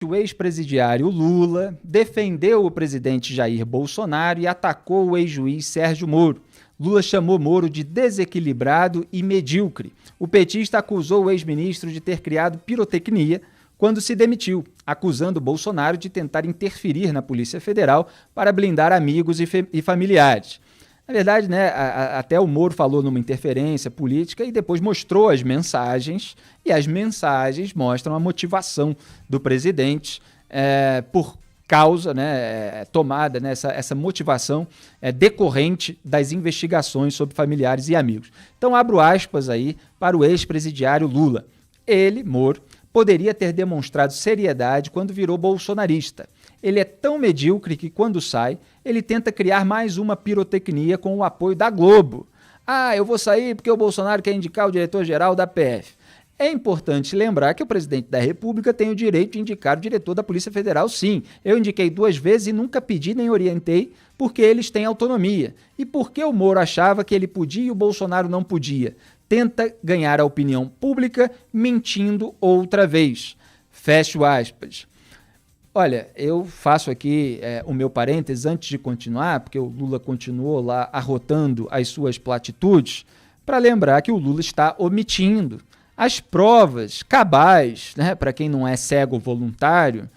O ex-presidiário Lula defendeu o presidente Jair Bolsonaro e atacou o ex-juiz Sérgio Moro. Lula chamou Moro de desequilibrado e medíocre. O petista acusou o ex-ministro de ter criado pirotecnia quando se demitiu, acusando Bolsonaro de tentar interferir na Polícia Federal para blindar amigos e familiares. Na verdade, até o Moro falou numa interferência política e depois mostrou as mensagens, e as mensagens mostram a motivação do presidente por causa, tomada, essa motivação decorrente das investigações sobre familiares e amigos. Então, abro aspas aí para o ex-presidiário Lula. Ele, Moro, poderia ter demonstrado seriedade quando virou bolsonarista. Ele é tão medíocre que, quando sai, ele tenta criar mais uma pirotecnia com o apoio da Globo. Eu vou sair porque o Bolsonaro quer indicar o diretor-geral da PF. É importante lembrar que o presidente da República tem o direito de indicar o diretor da Polícia Federal, sim. Eu indiquei 2 vezes e nunca pedi nem orientei, porque eles têm autonomia. E por que o Moro achava que ele podia e o Bolsonaro não podia? Tenta ganhar a opinião pública mentindo outra vez. Fecho aspas. Olha, eu faço aqui o meu parênteses antes de continuar, porque o Lula continuou lá arrotando as suas platitudes, para lembrar que o Lula está omitindo as provas cabais, para quem não é cego voluntário,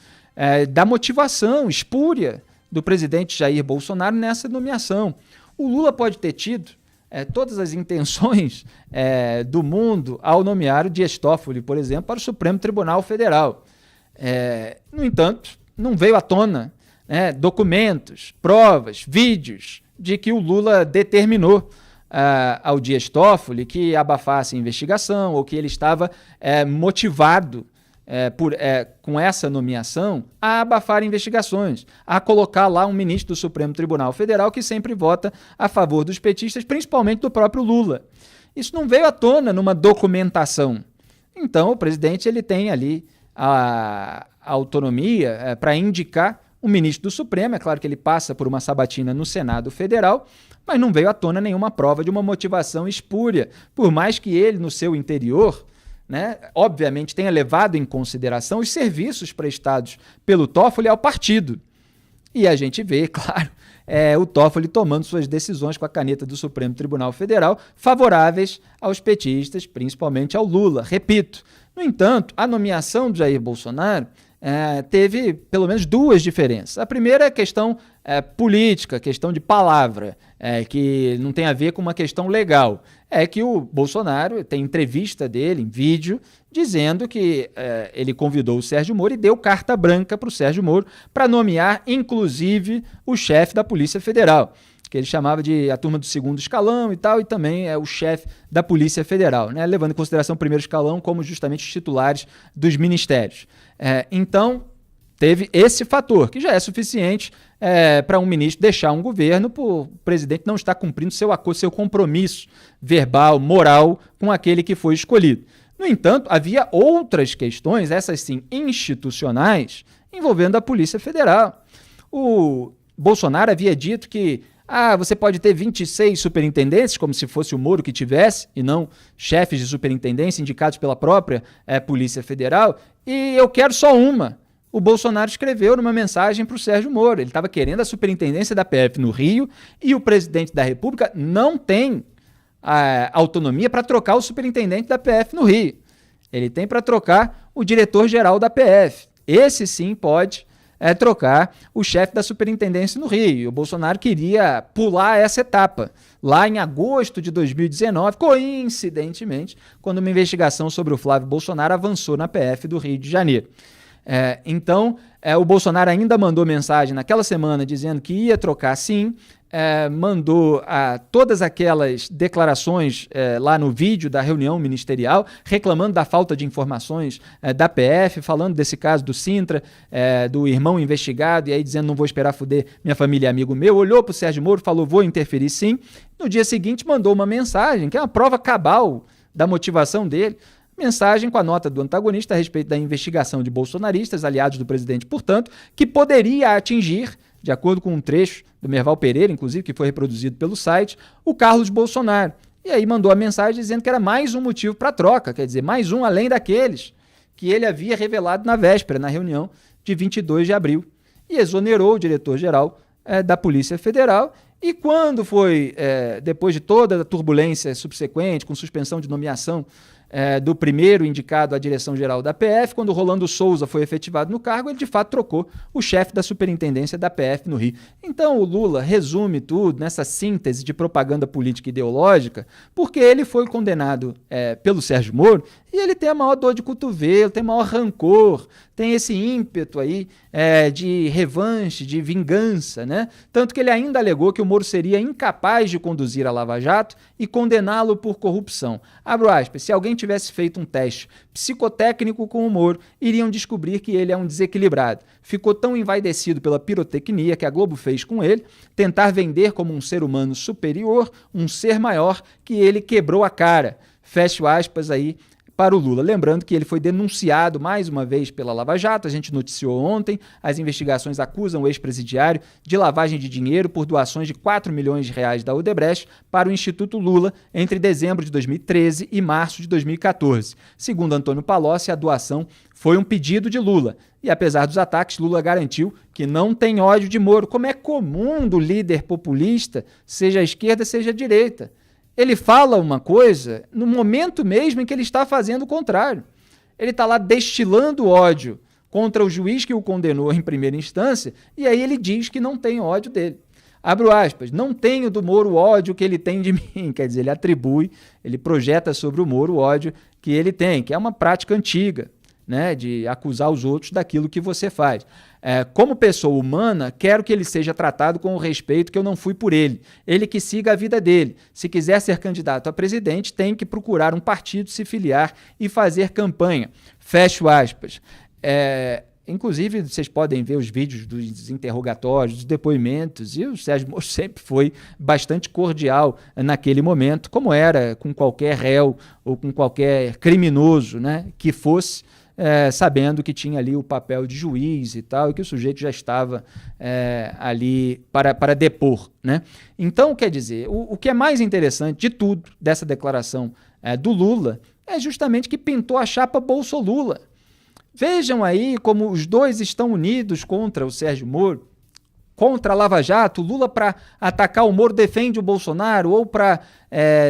da motivação espúria do presidente Jair Bolsonaro nessa nomeação. O Lula pode ter tido todas as intenções do mundo ao nomear o Dias Toffoli, por exemplo, para o Supremo Tribunal Federal. No entanto, não veio à tona documentos, provas, vídeos de que o Lula determinou ao Dias Toffoli que abafasse a investigação ou que ele estava motivado com essa nomeação a abafar investigações, a colocar lá um ministro do Supremo Tribunal Federal que sempre vota a favor dos petistas, principalmente do próprio Lula. Isso não veio à tona numa documentação. Então, o presidente ele tem ali a autonomia para indicar o ministro do Supremo. É claro que ele passa por uma sabatina no Senado Federal, mas não veio à tona nenhuma prova de uma motivação espúria, por mais que ele, no seu interior, obviamente tenha levado em consideração os serviços prestados pelo Toffoli ao partido. E a gente vê, claro, o Toffoli tomando suas decisões com a caneta do Supremo Tribunal Federal favoráveis aos petistas, principalmente ao Lula. Repito, no entanto, a nomeação do Jair Bolsonaro teve pelo menos 2 diferenças. A primeira é a questão política, questão de palavra, que não tem a ver com uma questão legal. É que o Bolsonaro tem entrevista dele em vídeo dizendo que ele convidou o Sérgio Moro e deu carta branca para o Sérgio Moro para nomear, inclusive, o chefe da Polícia Federal, que ele chamava de a turma do 2º escalão e tal, e também é o chefe da Polícia Federal, levando em consideração o 1º escalão como justamente os titulares dos ministérios. Então, teve esse fator, que já é suficiente para um ministro deixar um governo por o presidente não estar cumprindo seu compromisso verbal, moral, com aquele que foi escolhido. No entanto, havia outras questões, essas sim institucionais, envolvendo a Polícia Federal. O Bolsonaro havia dito que você pode ter 26 superintendentes, como se fosse o Moro que tivesse, e não chefes de superintendência indicados pela própria Polícia Federal, e eu quero só uma. O Bolsonaro escreveu numa mensagem para o Sérgio Moro. Ele estava querendo a superintendência da PF no Rio e o presidente da República não tem a autonomia para trocar o superintendente da PF no Rio. Ele tem para trocar o diretor-geral da PF. Esse sim pode trocar o chefe da superintendência no Rio. E o Bolsonaro queria pular essa etapa. Lá em agosto de 2019, coincidentemente, quando uma investigação sobre o Flávio Bolsonaro avançou na PF do Rio de Janeiro. Então, o Bolsonaro ainda mandou mensagem naquela semana dizendo que ia trocar sim, mandou todas aquelas declarações lá no vídeo da reunião ministerial, reclamando da falta de informações da PF, falando desse caso do Sintra, do irmão investigado, e aí dizendo não vou esperar fuder minha família e amigo meu. Olhou para o Sérgio Moro, falou vou interferir sim. No dia seguinte mandou uma mensagem, que é uma prova cabal da motivação dele, mensagem com a nota do antagonista a respeito da investigação de bolsonaristas, aliados do presidente, portanto, que poderia atingir, de acordo com um trecho do Merval Pereira, inclusive, que foi reproduzido pelo site, o Carlos Bolsonaro. E aí mandou a mensagem dizendo que era mais um motivo para a troca, quer dizer, mais um além daqueles que ele havia revelado na véspera, na reunião de 22 de abril e exonerou o diretor-geral da Polícia Federal. E quando foi, depois de toda a turbulência subsequente, com suspensão de nomeação do primeiro indicado à direção-geral da PF, quando o Rolando Souza foi efetivado no cargo, ele de fato trocou o chefe da superintendência da PF no Rio. Então o Lula resume tudo nessa síntese de propaganda política e ideológica, porque ele foi condenado pelo Sérgio Moro e ele tem a maior dor de cotovelo, tem maior rancor, tem esse ímpeto aí de revanche, de vingança, né? Tanto que ele ainda alegou que o Moro seria incapaz de conduzir a Lava Jato e condená-lo por corrupção. Abro aspas, se alguém tivesse feito um teste psicotécnico com o Moro, iriam descobrir que ele é um desequilibrado. Ficou tão envaidecido pela pirotecnia que a Globo fez com ele, tentar vender como um ser humano superior, um ser maior, que ele quebrou a cara. Fecho aspas aí para o Lula. Lembrando que ele foi denunciado mais uma vez pela Lava Jato, a gente noticiou ontem, as investigações acusam o ex-presidiário de lavagem de dinheiro por doações de 4 milhões de reais da Odebrecht para o Instituto Lula entre dezembro de 2013 e março de 2014. Segundo Antônio Palocci, a doação foi um pedido de Lula. E apesar dos ataques, Lula garantiu que não tem ódio de Moro, como é comum do líder populista, seja a esquerda, seja a direita. Ele fala uma coisa no momento mesmo em que ele está fazendo o contrário. Ele está lá destilando ódio contra o juiz que o condenou em primeira instância e aí ele diz que não tem ódio dele. Abro aspas, não tenho do Moro o ódio que ele tem de mim. Quer dizer, ele atribui, ele projeta sobre o Moro o ódio que ele tem, que é uma prática antiga, né, de acusar os outros daquilo que você faz. Como pessoa humana, quero que ele seja tratado com o respeito que eu não fui por ele. Ele que siga a vida dele. Se quiser ser candidato a presidente, tem que procurar um partido, se filiar e fazer campanha. Fecho aspas. Inclusive, vocês podem ver os vídeos dos interrogatórios, dos depoimentos, e o Sérgio Moro sempre foi bastante cordial naquele momento, como era com qualquer réu ou com qualquer criminoso, né, que fosse, sabendo que tinha ali o papel de juiz e tal, e que o sujeito já estava ali para depor, né? Então, quer dizer, o que é mais interessante de tudo dessa declaração do Lula é justamente que pintou a chapa Bolso-Lula. Vejam aí como os dois estão unidos contra o Sérgio Moro, contra a Lava Jato. Lula, para atacar o Moro, defende o Bolsonaro, ou para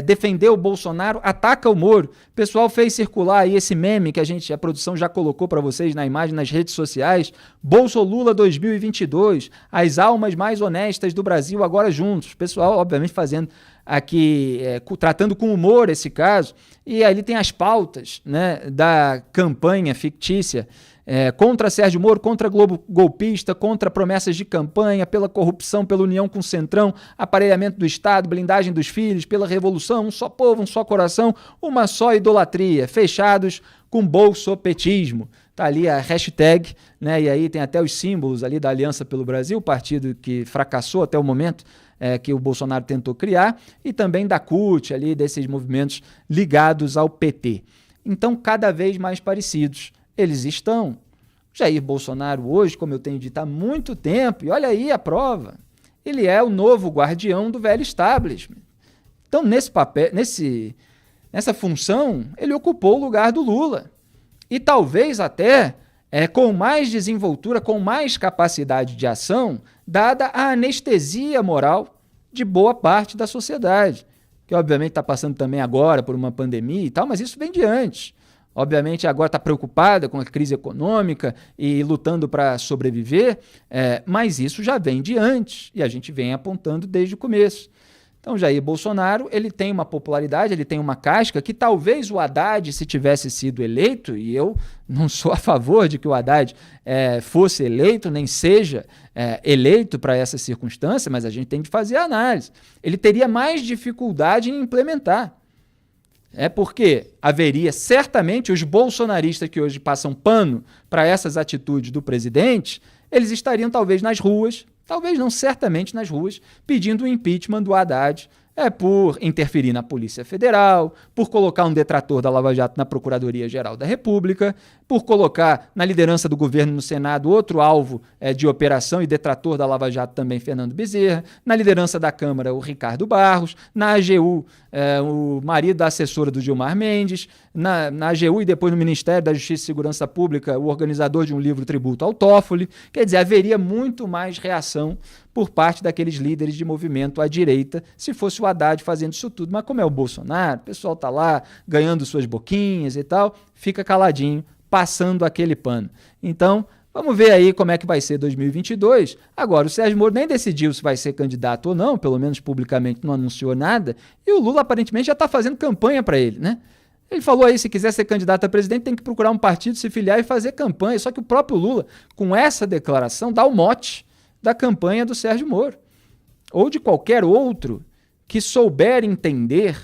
defender o Bolsonaro, ataca o Moro. O pessoal fez circular aí esse meme que a produção já colocou para vocês na imagem nas redes sociais. Bolso-Lula 2022, as almas mais honestas do Brasil agora juntos. O pessoal, obviamente, fazendo aqui, tratando com humor esse caso, e ali tem as pautas, né, da campanha fictícia contra Sérgio Moro, contra Globo golpista, contra promessas de campanha, pela corrupção, pela união com o Centrão, aparelhamento do Estado, blindagem dos filhos, pela revolução, um só povo, um só coração, uma só idolatria, fechados com bolsopetismo. Tá ali a hashtag, né, e aí tem até os símbolos ali da Aliança pelo Brasil, o partido que fracassou até o momento, que o Bolsonaro tentou criar, e também da CUT, ali, desses movimentos ligados ao PT. Então, cada vez mais parecidos eles estão. Jair Bolsonaro hoje, como eu tenho dito há muito tempo, e olha aí a prova, ele é o novo guardião do velho establishment. Então, nesse papel, nessa função, ele ocupou o lugar do Lula. E talvez até com mais desenvoltura, com mais capacidade de ação, dada a anestesia moral de boa parte da sociedade, que obviamente está passando também agora por uma pandemia e tal, mas isso vem de antes. Obviamente agora está preocupada com a crise econômica e lutando para sobreviver, mas isso já vem de antes e a gente vem apontando desde o começo. Então, Jair Bolsonaro, ele tem uma popularidade, ele tem uma casca que talvez o Haddad, se tivesse sido eleito, e eu não sou a favor de que o Haddad fosse eleito, nem seja eleito para essa circunstância, mas a gente tem que fazer a análise. Ele teria mais dificuldade em implementar. Porque haveria certamente os bolsonaristas que hoje passam pano para essas atitudes do presidente, eles estariam talvez nas ruas, talvez não, certamente nas ruas, pedindo o impeachment do Haddad por interferir na Polícia Federal, por colocar um detrator da Lava Jato na Procuradoria-Geral da República, por colocar na liderança do governo no Senado outro alvo de operação e detrator da Lava Jato também, Fernando Bezerra, na liderança da Câmara, o Ricardo Barros, na AGU, o marido da assessora do Gilmar Mendes, na AGU e depois no Ministério da Justiça e Segurança Pública, o organizador de um livro tributo ao Toffoli. Quer dizer, haveria muito mais reação por parte daqueles líderes de movimento à direita, se fosse o Haddad fazendo isso tudo. Mas como é o Bolsonaro, o pessoal está lá ganhando suas boquinhas e tal, fica caladinho, passando aquele pano. Então, vamos ver aí como é que vai ser 2022. Agora, o Sérgio Moro nem decidiu se vai ser candidato ou não, pelo menos publicamente não anunciou nada, e o Lula aparentemente já está fazendo campanha para ele, né? Ele falou aí, se quiser ser candidato a presidente, tem que procurar um partido, se filiar e fazer campanha. Só que o próprio Lula, com essa declaração, dá o mote da campanha do Sérgio Moro, ou de qualquer outro que souber entender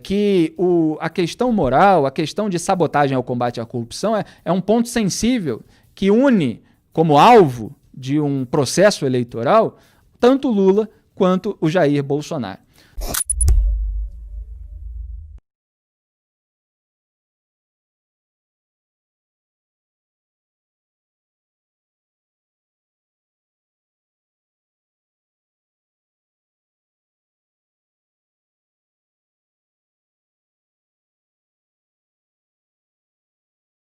que a questão moral, a questão de sabotagem ao combate à corrupção é um ponto sensível que une como alvo de um processo eleitoral tanto Lula quanto o Jair Bolsonaro.